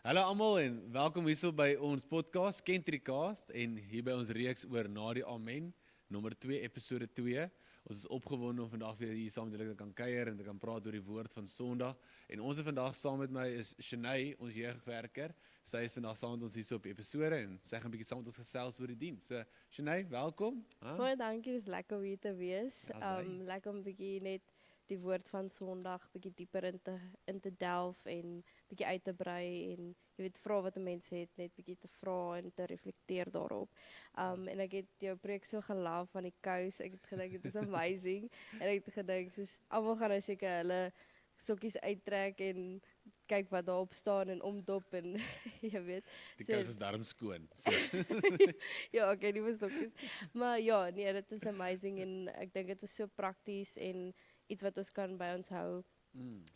Hallo almal en welkom hierso by ons podcast Kentricast en hier by ons reeks oor Na die Amen, nommer 2 episode 2. Ons is opgewonde om vandag weer hier saam met julle te kan kuier en te kan praat oor die woord van Sondag. En ons vandag saam met my is Shanay, ons jeugwerker. Sy is vandag saam met ons hierso op die episode en sy gaan 'n bietjie saam met ons gesels oor die diens. So Shanay, welkom. Baie dankie, dis lekker om hier te wees. Ja, sy. Lekker om 'n bietjie net die woord van Sondag bietjie dieper in te delf en bietjie uit te brei en jy weet vra wat 'n mens het, net bietjie te vra en te reflekteer daarop. En ek het jou preek so gelief van die kous. Ek het gedink dit is amazing en ek het gedink soos almal gaan nou seker hulle sokkies uittrek en kyk wat daarop staan en omdop en jy weet. Die So- kous is darm skoon. So, Ja, okay, nie sokkies. Maar ja, nee, dit is amazing en ek dink dit is so prakties en iets wat ons kan by ons hou.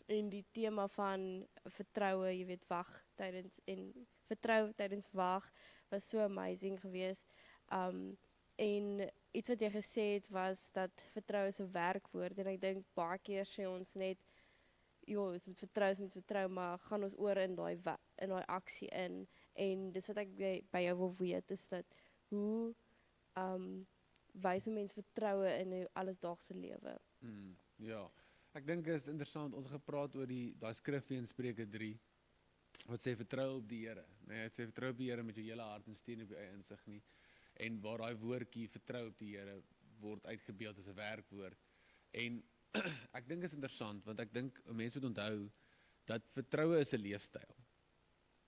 En die tema van vertroue, jy weet, vertrou tydens wag was so amazing geweest. En iets wat jy gesê het was dat vertrou is 'n werkwoord en ek dink baie keer sê ons net ons moet vertrou, maar gaan ons oor in daai aksie in. En dis wat ek by jou wil weet is dat hoe wys 'n mens vertroue in jou alledaagse lewe? ja. Ek dink is interessant, ons het gepraat oor daai skrifgie in Spreuke 3 wat sê vertrou op die Here. Nee, dit sê vertrou op die Here met jou hele hart en steun op jou eie insig nie. En waar daai woordjie vertrou op die Here word uitgebeeld as 'n werkwoord. En ek dink is interessant want ek dink mense moet onthou dat vertroue is 'n leefstyl.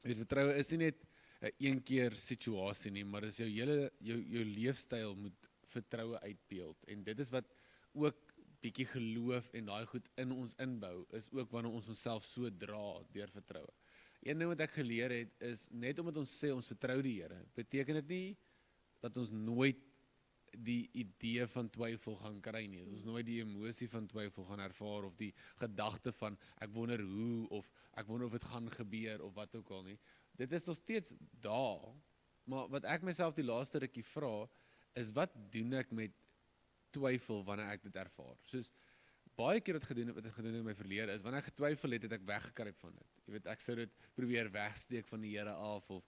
Jy weet vertroue is nie net 'n een keer situasie nie, maar dis jou leefstyl moet vertroue uitbeeld. En dit is wat ook bietjie geloof en daai goed in ons inbou is ook wanneer ons onsself so dra deur vertroue. Een ding wat ek geleer het is net omdat ons sê ons vertrou die Here, beteken dit nie dat ons nooit die idee van twyfel gaan kry nie. Dat ons nooit die emosie van twyfel gaan ervaar of die gedagte van ek wonder hoe of ek wonder of dit gaan gebeur of wat ook al nie. Dit is nog steeds daar. Maar wat ek myself die laaste rukkie vra is wat doen ek met twyfel wanneer ek dit ervaar? Soos baie keer wat ek gedoen het in my verlede is wanneer ek getwyfel het ek weggekruip van dit. Jy weet ek sou dit probeer wegsteek van die Here af of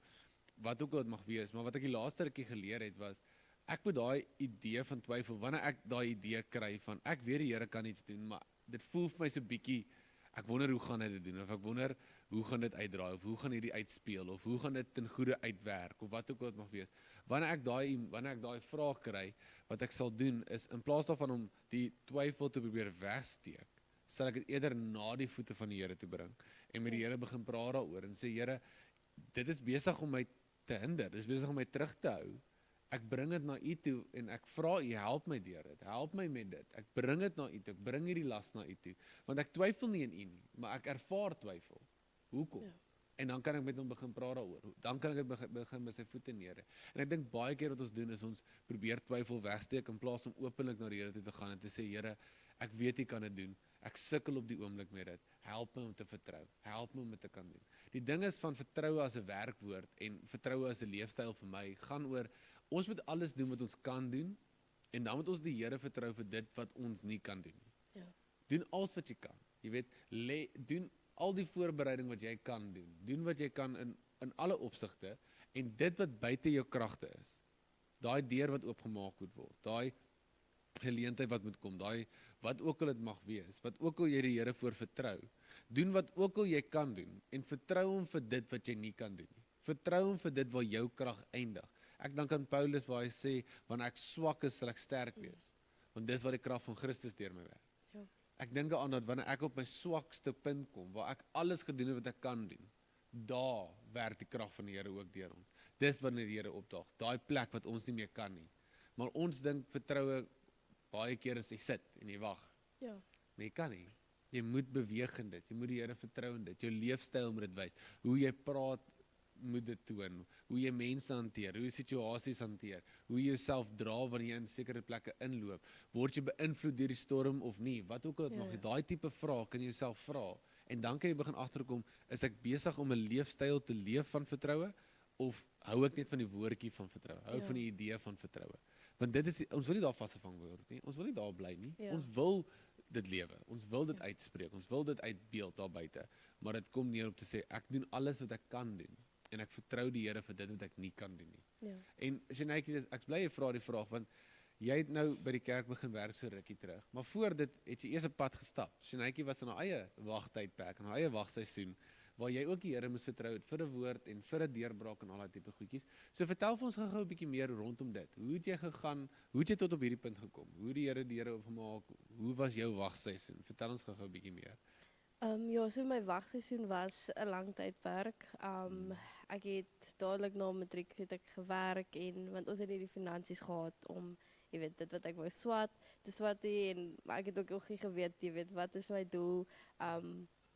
wat ook al dit mag wees, maar wat ek die laaste rukkie geleer het was ek moet daai idee van twyfel wanneer ek daai idee kry van ek weet die Here kan iets doen, maar dit voel vir my so bietjie ek wonder hoe gaan hy dit doen of ek wonder hoe gaan dit uitdraai of hoe gaan hierdie uitspeel of hoe gaan dit ten goeie uitwerk of wat ook al dit mag wees. Wanneer ek daai vraag kry, wat ek sal doen is in plaas daarvan om die twyfel te probeer wegsteek, sal ek dit eerder na die voete van die Here toe bring en met die Here begin praat daaroor en sê Here, dit is besig om my te hinder, dit is besig om my terug te hou. Ek bring dit na U toe en ek vra U help my deur dit. Help my met dit. Ek bring dit na U toe. Ek bring hierdie las na U toe. Want ek twyfel nie in U nie, maar ek ervaar twyfel. Hoekom? Ja. En dan kan ek met hom begin praat daaroor. Dan kan ek dit begin met sy voete neer. En ek dink baie keer wat ons doen is ons probeer twyfel wegsteek in plaas om openlik na die Here toe te gaan en te sê Here, ek weet U kan dit doen. Ek sukkel op die oomblik met dit. Help my om te vertrou. Help my om dit te kan doen. Die ding is van vertroue as 'n werkwoord en vertroue as 'n leefstyl vir my gaan oor ons moet alles doen wat ons kan doen en dan moet ons die Here vertrou vir dit wat ons nie kan doen nie. Ja. Doen alles wat jy kan. Jy weet, doen al die voorbereiding wat jy kan doen. Doen wat jy kan in alle opsigte en dit wat buite jou kragte is. Daai deur wat oopgemaak moet word. Daai geleentheid wat moet kom. Daai wat ook al dit mag wees. Wat ook al jy die Here voor vertrou. Doen wat ook al jy kan doen en vertrou hom vir dit wat jy nie kan doen nie. Vertrou hom vir dit waar jou krag eindig. Ek dink aan Paulus waar hy sê wanneer ek swak is, sal ek sterk wees. Want dis wat die krag van Christus deur my werk. Ja. Ek dink aan dat wanneer ek op my swakste punt kom, waar ek alles gedoen het wat ek kan doen, daar werk die krag van die Here ook deur ons. Dis wanneer die Here opdaag, daai plek wat ons nie meer kan nie. Maar ons dink vertroue baie keer is jy sit en jy wag. Ja. Maar jy kan nie. Jy moet beweeg in dit. Jy moet die Here vertrou in dit. Jou leefstyl moet dit wys. Hoe jy praat moet dit toon. Hoe jy mense hanteer, hoe jy situasies hanteer, hoe jy jouself dra wanneer jy in sekere plekke inloop. Word jy beïnvloed deur die storm of nie? Wat ook al dit mag wees. Daai tipe vrae kan jy jouself vra en dan kan jy begin agterkom, is ek besig om 'n leefstyl te leef van vertroue of hou ek net van die woordjie van vertroue? Hou ek van die idee van vertroue? Want dit is ons wil nie daar vasgevang word nie. Ons wil nie daar bly nie. Ja. Ons wil dit lewe. Ons wil dit uitspreek. Ons wil dit uitbeeld daar buite. Maar dit kom neer op te sê ek doen alles wat ek kan doen en ek vertrou die Here vir dit wat ek nie kan doen nie. Ja. En Shanetjie, ek bly jy vra die vraag want jy het nou by die kerk begin werk so rukkie terug. Maar voor dit het jy eers 'n pad gestap. Shanetjie was in haar eie wagtydperk en haar eie wagseisoen waar jy ook die Here moes vertrou het vir 'n woord en vir 'n deurbraak en al daai tipe goedjies. So vertel vir ons gou-gou 'n bietjie meer rondom dit. Hoe het jy gegaan? Hoe het jy tot op hierdie punt gekom? Hoe het die Here deure oopgemaak? Hoe was jou wagseisoen? Vertel ons gou-gou 'n bietjie meer. Ja, so my wagseisoen was 'n lang tydperk. Ek het dadelik na matriek het ek gewerk en want ons het nie die finansies gehad om jy weet dit wat ek wou swat en maar ek het ook nog nie geweet jy weet wat is my doel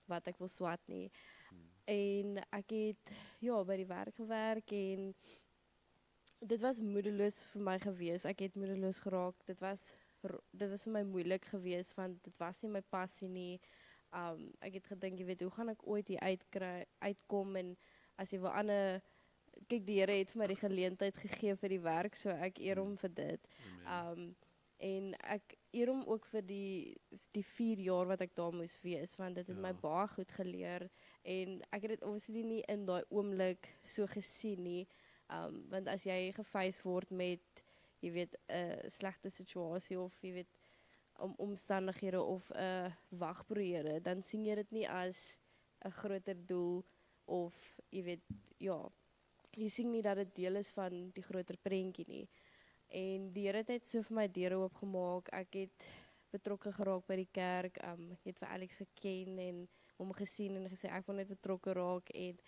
wat ek wil swat nie. En ek het ja by die werk gewerk en dit was moedeloos vir my gewees. Ek het moedeloos geraak. Dit was vir my moeilik gewees want dit was nie my passie nie. Ek het gedink, jy weet, hoe gaan ek ooit hier uitkom en as jy wil kyk die Here het vir my die geleentheid gegee vir die werk, so ek eer hom vir dit. En ek eer hom ook vir die 4 jaar wat ek daar moes wees, want dit het my baie goed geleer en ek het dit obviously nie in daai oomblik so gesien nie, want as jy gefeis word met, jy weet, 'n slegte situasie of jy weet omstandighede of wagperiode, dan sien jy dit nie as 'n groter doel of jy weet, ja, jy sien nie dat dit deel is van die groter prentjie nie. En die Here het net so vir my deure oopgemaak. Ek het betrokke geraak by die kerk. Ek het vir Alex geken en hom gesien en gesê ek wil net betrokke raak en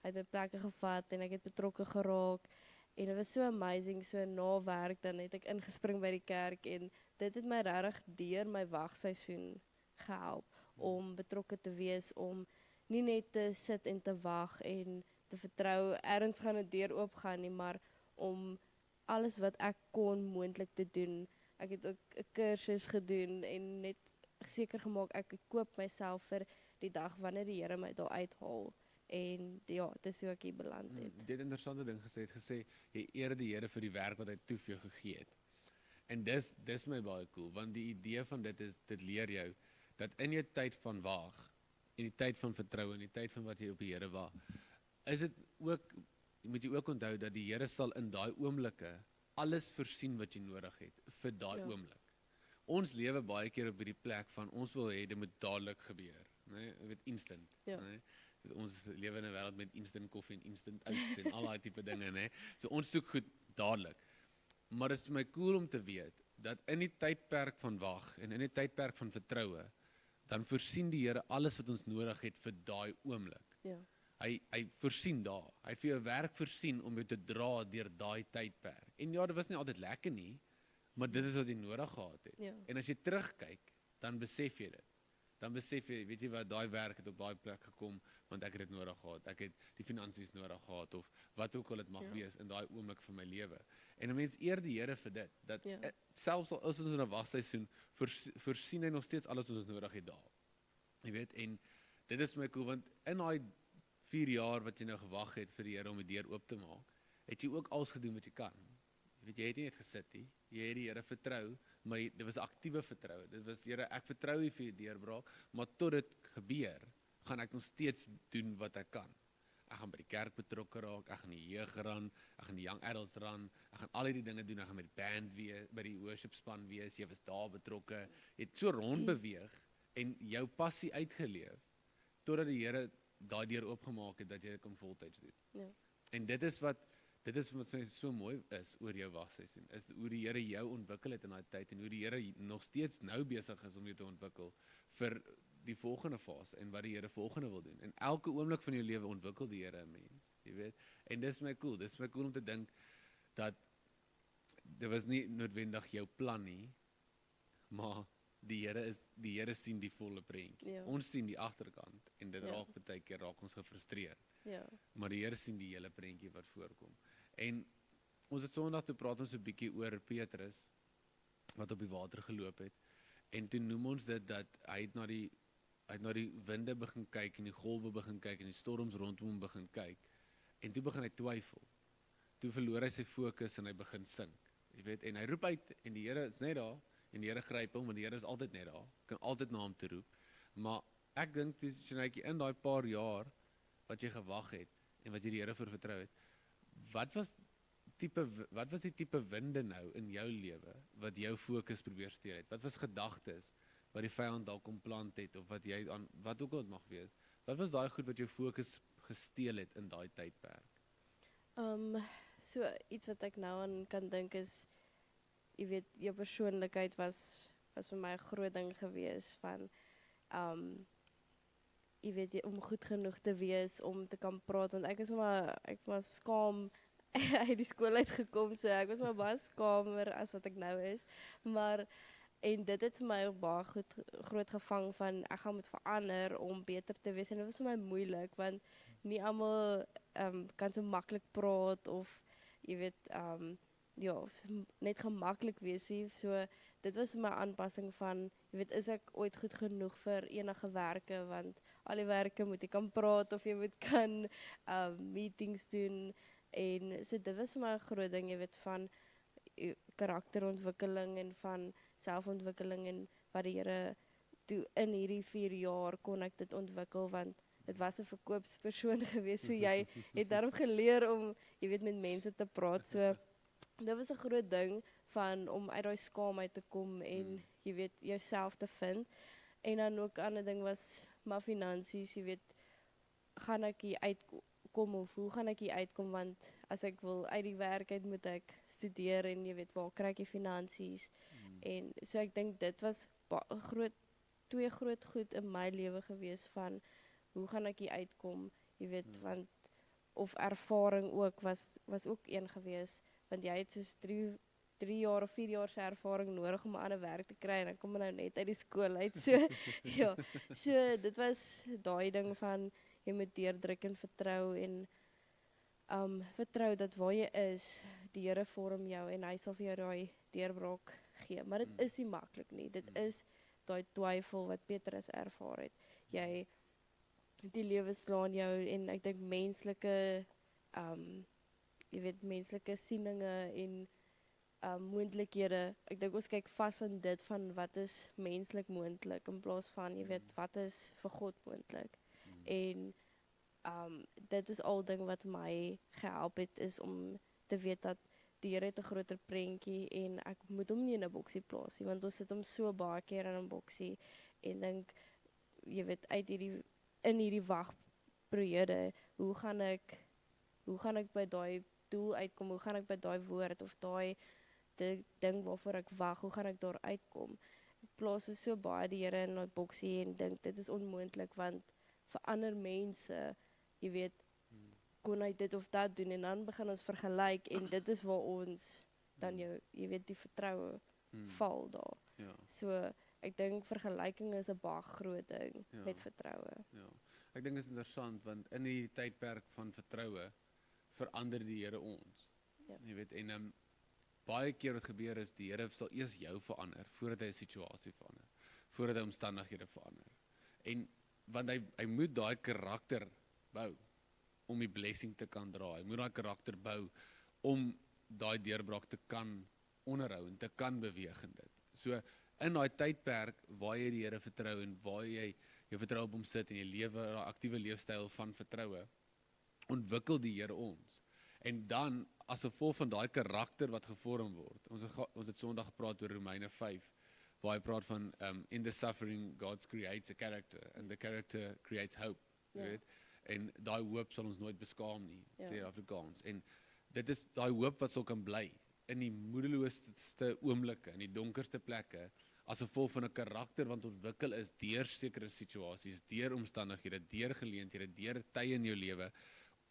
hy het my plekke gevat en ek het betrokke geraak. En dit was so amazing, so na werk dan het ek ingespring by die kerk en dit het my regtig deur my wagseisoen gehelp om betrokke te wees, om nie net te sit en te wag en te vertrou ergens gaan 'n deur oopgaan nie, maar om alles wat ek kon moontlik te doen. Ek het ook 'n kursus gedoen en net seker gemaak ek koop myself vir die dag wanneer die Here my daar uithaal. En ja, dis hoe ek hier beland het. Jy het 'n interessante ding gesê jy eer die Here vir die werk wat hy toe vir jou gegee het. En dis my baie cool, want die idee van dit is, dit leer jou, dat in jou tyd van wag, in die tyd van vertrou, in die tyd van wat jy op die Here wag, is dit ook, moet jy ook onthou, dat die Here sal in daai oomblikke alles voorsien wat jy nodig het, vir daai oomblik. Ons lewe baie keer op hierdie plek van, ons wil hê, dit moet dadelik gebeur, nee? Jy weet, instant, nee? Ons lewe in 'n wêreld met instant koffie en instant oats en al daai tipe dinge, nee? So ons soek goed dadelik. Maar dit is my cool om te weet, dat in die tydperk van wag en in die tydperk van vertroue, dan voorsien die Here alles wat ons nodig het vir daai oomblik. Ja. Hy voorsien daar. Hy het vir jou werk voorsien om jou te dra deur daai tydperk. En ja, dit was nie altyd lekker nie, maar dit is wat jy nodig gehad het. Ja. En as jy terugkyk, dan besef jy dit. Dan besef jy, weet jy wat, daai werk het op daai plek gekom, want ek het dit nodig gehad. Ek het die finansies nodig gehad, of wat ook al dit mag wees in daai oomblik van my lewe. En 'n mens eer die Here vir dit, dat selfs al is ons in 'n wagseisoen, voorsien hy nog steeds alles wat ons nodig het daar. Jy weet, en dit is my cool, want in daai 4 jaar wat jy nou gewag het vir die Here om die deur oop te maak, het jy ook alles gedoen wat jy kan. Jy weet, jy het nie net gesit nie, jy het die Here vertrou, maar dit was aktiewe vertroue. Dit was, Here, ek vertrou U vir die deurbraak, maar tot dit gebeur, gaan ek nog steeds doen wat ek kan. Ek gaan by die kerk betrokke raak, ek gaan die jeug ran, ek gaan die young adults ran, ek gaan al hierdie dinge doen, ek gaan met die band wees, by die worship span wees, jy was daar betrokke, jy het so rond beweeg en jou passie uitgeleef, totdat die Here daai deur oopgemaak het dat jy dit kan voltyds doen. Ja. En dit is wat so mooi is oor jou wagseisoen, is hoe die Here jou ontwikkel het in daai tyd en hoe die Here nog steeds nou besig is om jou te ontwikkel vir die volgende fase en wat die Here volgende wil doen. En elke oomblik van jou lewe ontwikkel die Here 'n mens, jy weet. En dis my cool. Dis my cool om te dink dat dit was nie noodwendig jou plan nie, maar die Here sien die volle prentjie. Ja. Ons sien die agterkant en dit baie keer raak ons gefrustreerd. Ja. Maar die Here sien die hele prentjie wat voorkom. En ons het Sondag toe praat ons 'n bietjie oor Petrus wat op die water geloop het. En toe noem ons dit dat hy het na die winde begin kyk en die golwe begin kyk en die storms rondom hom begin kyk. En toe begin hy twyfel. Toe verloor hy sy fokus en hy begin sink. Jy weet, en hy roep uit en die Here is net daar en die Here gryp hom, want die Here is altyd net daar, kan altyd na hom toe roep. Maar ek dink Shanetjie, in daai paar jaar wat jy gewag het en wat jy die Here voor vertrou het, wat was die tipe winde nou in jou lewe wat jou fokus probeer steur het? Wat was gedagtes wat die vyand dalk kom plant het, of wat jy aan wat ook al het mag wees? Wat was daai goed wat jou fokus gesteel het in daai tydperk? So iets wat ek nou aan kan dink is, jy weet, jou persoonlikheid was vir my 'n groot ding gewees van, jy weet, om goed genoeg te wees om te kan praat, want ek was skaam uit die skool uitgekom, so ek was maar baie skamer as wat ek nou is, maar en dit het vir my ook baie groot gevang van ek gaan moet verander om beter te wees, en dit was vir my moeilik want nie almal kan so maklik praat of jy weet ja, of net gemaklik wees nie. So dit was my aanpassing van, jy weet, is ek ooit goed genoeg vir enige werke, want al die werke moet jy kan praat of jy moet kan meetings doen, en so dit was vir my 'n groot ding, jy weet, van karakterontwikkeling en van selfontwikkeling, en wat die Here toe in hierdie 4 jaar kon ek dit ontwikkel, want dit was 'n verkoopspersoon gewees, so jy het daarom geleer om, jy weet, met mense te praat, so dit was 'n groot ding van om uit daai skaamheid te kom en jy weet jouself te vind. En dan ook 'n ander ding was maar finansies, jy weet, gaan ek hier uitkom of hoe gaan ek hier uitkom, want as ek wil uit die werk uit moet ek studeer en jy weet waar kry ek die finansies. En so ek dink dit was twee groot goed in my lewe gewees van hoe gaan ek hier uitkom, jy weet, want of ervaring ook was ook een gewees, want jy het soos 3 jaar of 4 jaar se ervaring nodig om 'n ander werk te kry, en dan kom jy nou net uit die skool uit, so ja, so dit was daai ding van jy moet deurdruk en vertrou, en vertrou dat waar jy is, die Here vorm jou en hy sal vir jou daai deurbraak gee, maar dit is nie maklik nie, dit is daai twyfel wat Petrus ervaar het, die lewe slaan jou, en ek dink menslike jy weet, menslike sieninge en moontlikhede, ek dink ons kyk vas aan dit van wat is menslik moontlik, in plaas van, jy weet, wat is vir God moontlik, en dit is al ding wat my gehelp het, is om te weet dat die Here het 'n groter prentjie, en ek moet hom nie in 'n boksie plaas nie, want ons sit hom so baie keer in 'n boksie, en dink, jy weet, in hierdie wagperiode, hoe gaan ek by daai doel uitkom, hoe gaan ek by daai woord of daai ding waarvoor ek wag, hoe gaan ek daar uitkom? Ek plaas so baie die Here in 'n boksie en dink dit is onmoontlik, want vir ander mense, jy weet, kon hy dit of dat doen, en dan begin ons vergelyk, en dit is waar ons dan jy weet, die vertroue val daar. Ja. So ek dink vergelyking is 'n baie groot ding met vertroue. Ja. Ek dink dit is interessant, want in die tydperk van vertroue verander die Here ons. Ja. Jy weet, en baie keer wat gebeur is, die Here sal eers jou verander voordat hy 'n situasie verander, voordat hy omstandighede verander. En want hy moet daai karakter bou om die blessing te kan dra. Hy moet daai karakter bou om daai deurbraak te kan onderhou en te kan beweeg in dit. So in daai tydperk waar jy die Here vertrou en waar jy jou vertrou op hom sit en jy lewe 'n aktiewe leefstyl van vertroue, ontwikkel die Here ons. En dan as gevolg van daai karakter wat gevorm word. Ons het Sondag gepraat oor Romeine 5 waar hy praat van in the suffering God creates a character and the character creates hope. Jy weet? En daai hoop sal ons nooit beskaam nie, sê Afrikaans. En dit is daai hoop wat sal kan bly in die moedeloosste oomblikke, in die donkerste plekke, as gevolg van 'n karakter wat ontwikkel is deur sekere situasies, deur omstandighede, deur geleenthede, deur tye in jou lewe,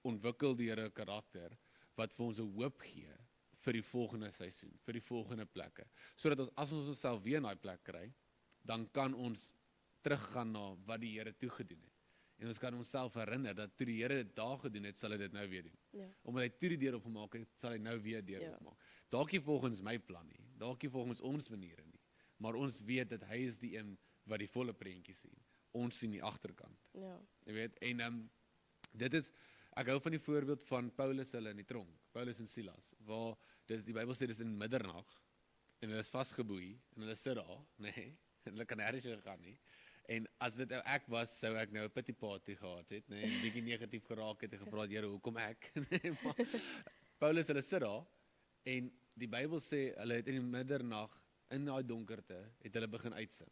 ontwikkel die Here 'n karakter wat vir ons 'n hoop gee vir die volgende seisoen, vir die volgende plekke, sodat ons as ons onsself weer in daai plek kry, dan kan ons teruggaan na wat die Here toegedoen het. En ons kan onsself herinner dat toe die Here dit daar gedoen het, sal hy dit nou weer doen. Ja. Omdat hy toe die deur opgemaak het, sal hy nou weer deur opmaak. Dalk nie volgens my plan nie, dalk nie volgens ons maniere nie, maar ons weet dat hy is die een wat die volle prentjie sien. Ons sien die agterkant. Ja. Jy weet, en dit is, ek hou van die voorbeeld van Paulus hulle in die tronk, Paulus en Silas, waar die Bybel sê dis in middernag, en hulle is vasgeboei en hulle sit daar, nê? En hulle kan nêrens heen gaan nie. En as dit nou ek was, sou ek nou 'n pity party gehad het, nê, en bietjie negatief geraak het en gevra het, Here, hoekom ek? Nee, maar Paulus hulle sit daar en die Bybel sê hulle het in die middernag in daai donkerte het hulle begin uitsing.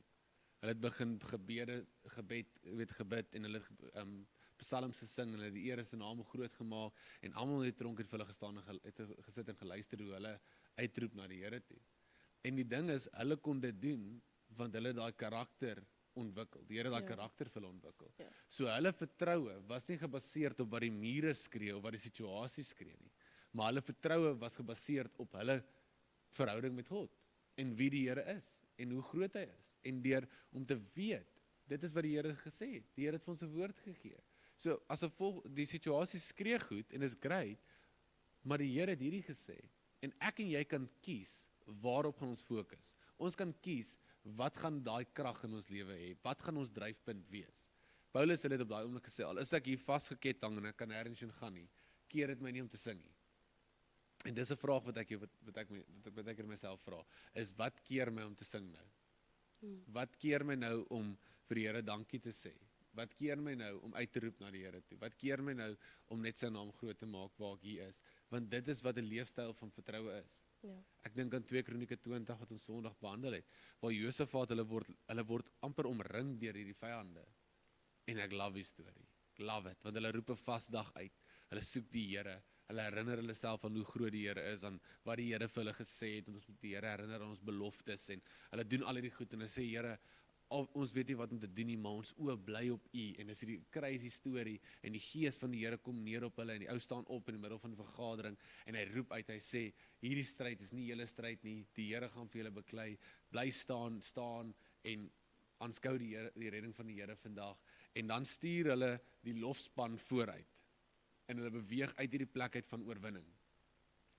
Hulle het begin gebed en hulle het psalms gesing en hulle het die Here se naam groot gemaak en almal het tronk het vir hulle gestaan en gesit en geluister hoe hulle uitroep na die Here toe. En die ding is, hulle kon dit doen want hulle het daai karakter ontwikkel. Die Here het daai karakter vir hulle ontwikkel. Ja. So hulle vertroue was nie gebaseer op wat die mure skree of wat die situasie skree nie, maar hulle vertroue was gebaseer op hulle verhouding met God en wie die Here is en hoe groot hy is en deur om te weet, dit is wat die Here gesê het. Die Here het vir ons 'n woord gegee. So as die situasie skree goed en is great, maar die Here het hierdie gesê en ek en jy kan kies waarop gaan ons fokus. Ons kan kies wat gaan daai krag in ons lewe hê? Wat gaan ons dryfpunt wees? Paulus het dit op daai oomblik gesê, al is ek hier vasgeketting en ek kan nêrens heen gaan nie, keer dit my nie om te sing nie. En dis 'n vraag wat ek myself vra, is wat keer my om te sing nou? Wat keer my nou om vir die Here dankie te sê? Wat keer my nou om uit te roep na die Here toe? Wat keer my nou om net sy naam groot te maak waar ek hier is? Want dit is wat 'n leefstyl van vertroue is. Ja. Ek dink aan 2 Kronieke 20 wat ons Sondag behandel het, waar Josafat hulle word amper omring deur hierdie vyande. En ek love die storie. Ek love it, want hulle roep 'n vasdag uit. Hulle soek die Here. Hulle herinner hulle self aan hoe groot die Here is, aan wat die Here vir hulle gesê het, en ons moet die Here herinner aan ons beloftes en hulle doen al hierdie goed en hulle sê Here, ons weet nie wat om te doen nie, maar ons oë bly op U en dis hierdie crazy storie en die gees van die Here kom neer op hulle en die ou staan op in die middel van die vergadering en hy roep uit, hy sê hierdie stryd is nie julle stryd nie, die Here gaan vir julle beklei, bly staan en aanskou die redding van die Here vandag en dan stuur hulle die lofspan vooruit en hulle beweeg uit hierdie plek uit van oorwinning.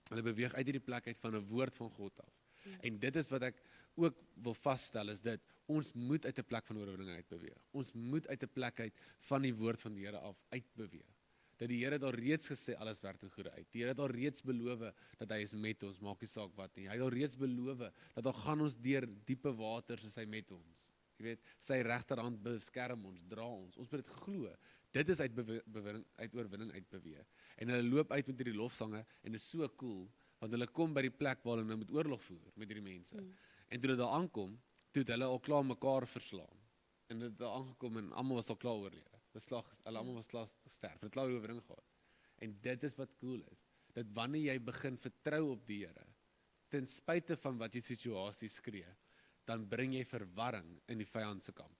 Hulle beweeg uit hierdie plek uit van 'n woord van God af. En dit is wat ek ook wil vasstel is dit, ons moet uit 'n plek van oorwinning uit beweeg. Ons moet uit 'n plek uit van die woord van die Here af uitbeweeg. Dat die Here het al reeds gesê alles werk ten goeie uit. Die Here het al reeds beloof dat hy is met ons, maak nie saak wat nie. Hy het al reeds beloof dat al gaan ons deur diepe waters, is hy met ons. Jy weet, sy regterhand beskerm ons, dra ons. Ons moet dit glo. Dit is uit oorwinning uit beweeg. En hulle loop uit met hierdie lofsange en dit is so cool want hulle kom by die plek waar hulle nou met oorlog voer met hierdie mense. En toe hulle daar aankom, toe het hulle al klaar mekaar verslaan. En dit het daar aangekom en almal was al klaar oorlede. Hulle almal was klaar gesterf. Hulle het klaar oorwinning gehad. En dit is wat cool is. Dat wanneer jy begin vertrou op die Here, ten spyte van wat die situasie skree, dan bring jy verwarring in die vyand se kamp.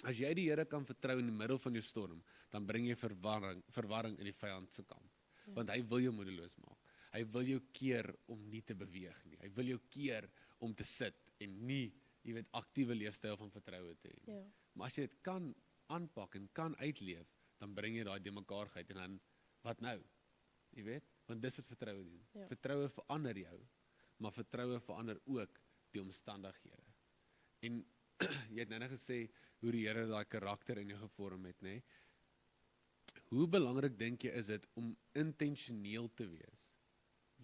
As jy die Here kan vertrou in die middel van jou storm, dan bring jy verwarring in die vyand se kamp. Want hy wil jou moedeloos maak. Hy wil jou keer om nie te beweeg nie. Hy wil jou keer om te sit en nie, jy weet, aktiewe leefstyl van vertroue te hê. Ja. Maar as jy dit kan aanpak en kan uitleef, dan bring jy daai demekaarheid en dan wat nou? Jy weet, want dis wat vertroue doen. Ja. Vertroue verander jou, maar vertroue verander ook die omstandighede. En jy het nou gesê hoe die Here daai karakter in jou gevorm het, nê? Hoe belangrik dink jy is dit om intentioneel te wees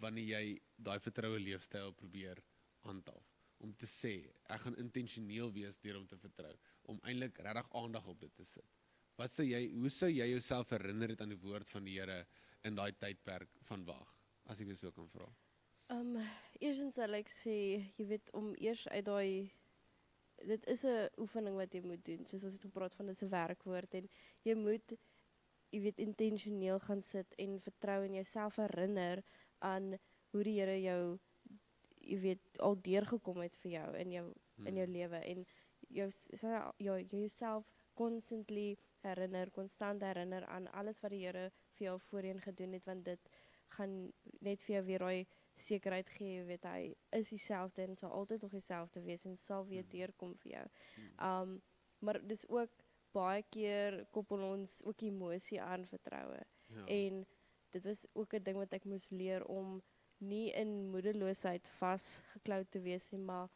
wanneer jy daai vertroue leefstyl probeer handhaaf? Om te sê, ek gaan intentioneel wees deur om te vertrou, om eintlik regtig aandag op dit te sit. Hoe sou jy jouself herinner het aan die woord van die Here in daai tydperk van wag, as ek dit so kan vra? Eerstens sal ek sê, jy weet, om eers uit daai, dit is 'n oefening wat jy moet doen, soos ons het gepraat van, dit is 'n werkwoord, en jy moet, jy weet, intentioneel gaan sit en vertrou en jouself herinner aan hoe die Here jou, jy weet, al deurgekom het vir jou in jou lewe, en jouself constantly konstant herinner aan alles wat die Here vir jou voorheen gedoen het, want dit gaan net vir jou weer daai sekerheid gee, jy weet, hy is dieselfde en sal altyd nog dieselfde wees en sal weer deurkom vir jou. Maar dis ook baie keer koppel ons ook emosie aan vertroue. Ja. En dit was ook 'n ding wat ek moes leer om nie in moedeloosheid vasgeklou te wees nie, maar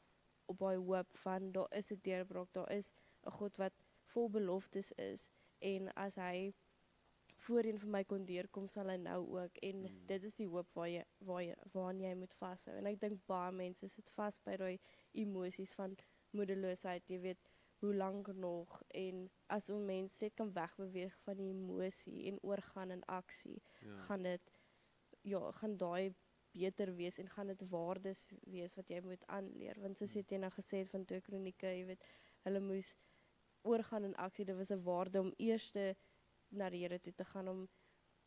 op daai hoop van daar is 'n deurbraak, daar is 'n God wat vol beloftes is, en as hy voorheen vir my kon deurkom, sal hy nou ook. En dit is die hoop waaraan jy moet vashou. En ek dink baie mense sit vas by daai emosies van moedeloosheid, jy weet, hoe lank nog, en as 'n mens net kan wegbeweeg van die emosie en oorgaan in aksie, gaan daai beter wees en gaan dit waardes wees wat jy moet aanleer. Want soos jy nou gesê het van 2 Kronieke, jy weet, hulle moes oorgaan in aksie. Dit was 'n waarde om eers na die Here toe te gaan, om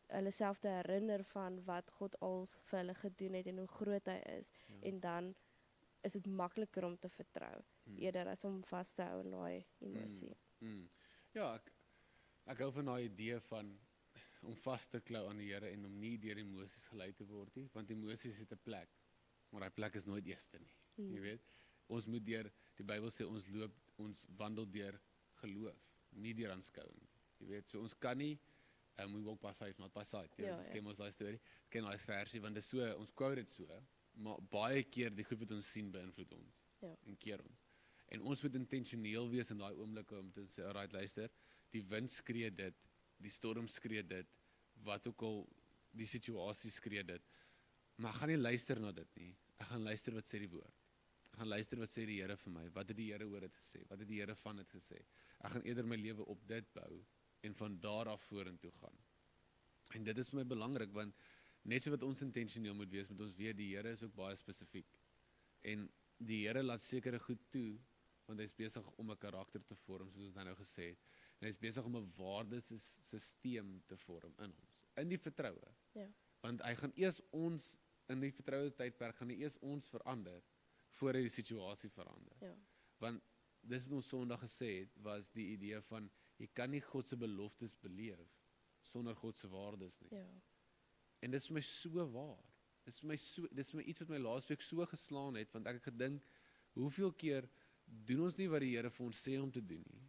hulle self te herinner van wat God als vir hulle gedoen het en hoe groot hy is. En dan is dit makliker om te vertrou, eerder as om vas te hou in daai emosie. Ja, ek hou van daai idee van om vas te klou aan die Here en om nie deur emosies gelei te word nie, want emosies het 'n plek, maar daai plek is nooit eerste nie. Jy weet, ons moet die Bybel sê ons wandel deur geloof, nie deur aanskouing. Jy weet, so ons kan nie we walk by faith, not by sight. Ons ken ons daai storie, ken daai versie, want dit is so, ons quote dit so, maar baie keer die goed wat ons sien beïnvloed ons en keer ons. En ons moet intentioneel wees in daai oomblikke om te sê, alright, luister, die wind skree dit, die storm skree dit, wat ook al die situasie skree dit, maar ek gaan nie luister na dit nie. Ek gaan luister wat sê die woord. Ek gaan luister wat sê die Here vir my. Wat het die Here oor dit gesê? Wat het die Here van dit gesê? Ek gaan eerder my lewe op dit bou en van daar af vorentoe gaan. En dit is vir my belangrik, want net so wat ons intentioneel moet wees, moet ons weet die Here is ook baie spesifiek. En die Here laat sekere goed toe, want hy is besig om 'n karakter te vorm, soos ons nou gesê het. En hy is besig om 'n waardesisteem te vorm in ons, in die vertroue. Want hy gaan eers ons, in die vertroue tydperk, gaan hy eers ons verander, voor hy die situasie verander. Want dis wat ons Sondag gesê het, was die idee van, jy kan nie God se beloftes beleef, sonder God se waardes nie. En dit is vir my so waar. Dit is vir my iets wat my laasweek so geslaan het, want ek het gedink, hoeveel keer doen ons nie wat die Here vir ons sê om te doen nie,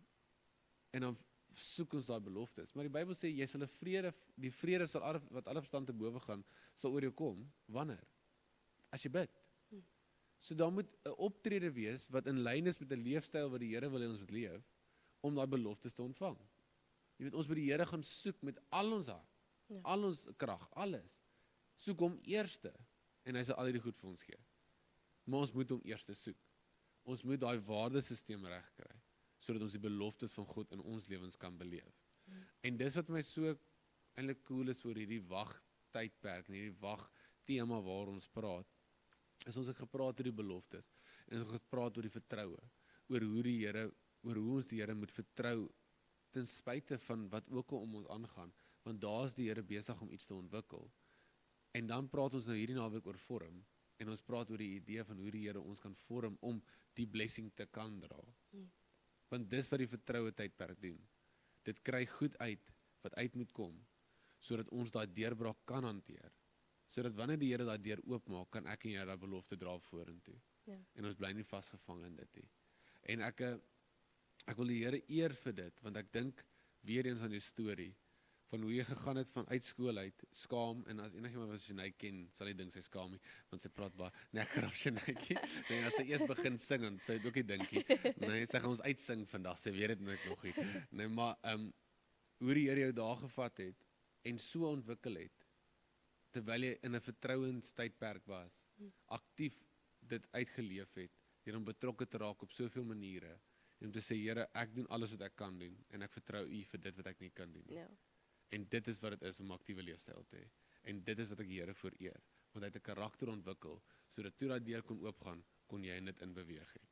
en dan soek ons daai beloftes. Maar die Bybel sê, jy sal die vrede wat alle verstand te bowe gaan, sal oor jou kom. Wanneer? As jy bid. So daar moet 'n optrede wees wat in lyn is met 'n leefstyl wat die Here wil hê ons moet leef, om daai beloftes te ontvang. Jy weet, ons moet die Here gaan soek met al ons hart, al ons krag, alles. Soek hom eerste, en hy sal al die goed vir ons gee. Maar ons moet hom eerste soek. Ons moet daai waardesisteem reg kry, sodat ons die beloftes van God in ons lewens kan beleef. En dis wat my so eintlik cool is oor hierdie wagtydperk en hierdie wagtema waar ons praat, is ons het gepraat oor die beloftes, en ons het gepraat oor die vertroue, oor hoe ons die Here moet vertrou, ten spyte van wat ook al om ons aangaan, want daar is die Here besig om iets te ontwikkel. En dan praat ons nou hierdie naweek oor vorm, en ons praat oor die idee van hoe die Here ons kan vorm om die blessing te kan dra. Want dis wat die vertroue tydperk doen. Dit kry goed uit, wat uit moet kom, sodat ons daai deurbraak kan hanteer. Sodat wanneer die Here daai deur oopmaak, kan ek en jy daai belofte dra vorentoe. En ons bly nie vasgevang in dit nie. En ek wil die Here eer vir dit, want ek dink weer eens aan die storie van hoe jy gegaan het van uit skool uit, skaam, en as enigiemand wat Shanay ken, sal hy dink sy skaam nie, want sy praat baie, nee, ek grap Shanaytjie, nee, as sy eers begin sing, en sy het ook nie dinkie, nee, sy gaan ons uitsing vandag, sy weet dit nooit nog nie, nee, maar, hoe die Here jou daar gevat het, en so ontwikkel het, terwyl jy in 'n vertrouenstydperk was, aktief dit uitgeleef het, deur om betrokke te raak op soveel maniere, en om te sê, Here, ek doen alles wat ek kan doen, en ek vertrou U vir dit wat ek nie kan doen. En dit is wat dit is om 'n aktiewe leefstyl te hê. En dit is wat ek die Here vereer, want hy het 'n karakter ontwikkel, sodat toe dat deur kon oopgaan, kon jy in dit in beweeg het.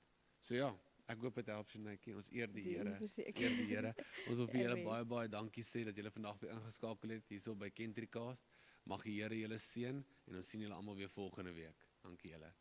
So ja, ek hoop dit help Shanaytjie, ons eer die Here, ons eer die Here. Ons wil vir julle baie, baie dankie sê, dat julle vandag weer ingeskakel het, hierso by Kentricast. Mag die Here julle seën, en ons sien julle almal weer volgende week. Dankie julle.